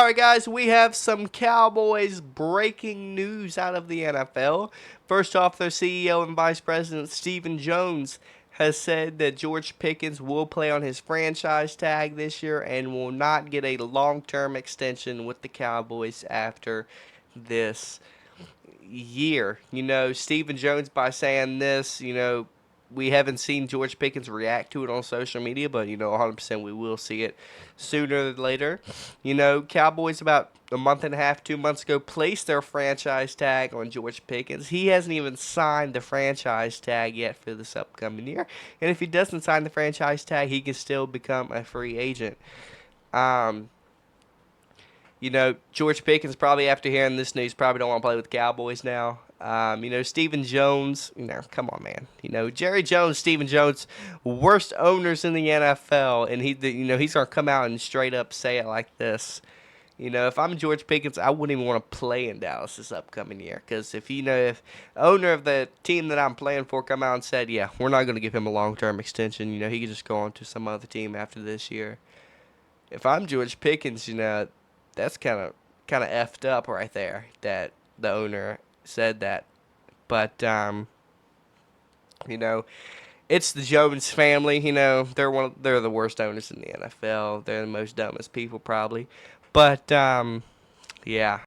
right, guys, we have some Cowboys breaking news out of the NFL. First off, their CEO and Vice President Stephen Jones has said that George Pickens will play on his franchise tag this year and will not get a long-term extension with the Cowboys after this year. Stephen Jones, by saying this, we haven't seen George Pickens react to it on social media, but 100% we will see it sooner than later. Cowboys about a month and a half, 2 months ago, placed their franchise tag on George Pickens. He hasn't even signed the franchise tag yet for this upcoming year, and if he doesn't sign the franchise tag, he can still become a free agent. Um, George Pickens probably after hearing this news probably don't want to play with the Cowboys now. Stephen Jones, come on, man. Jerry Jones, Stephen Jones, worst owners in the NFL, and he's gonna come out and straight up say it like this. If I'm George Pickens, I wouldn't even want to play in Dallas this upcoming year, because if owner of the team that I'm playing for come out and said, yeah, we're not gonna give him a long-term extension, he could just go on to some other team after this year. If I'm George Pickens, that's kind of effed up right there that the owner said that. But you know, it's the Jones family. They're the worst owners in the NFL. They're the most dumbest people probably. But yeah,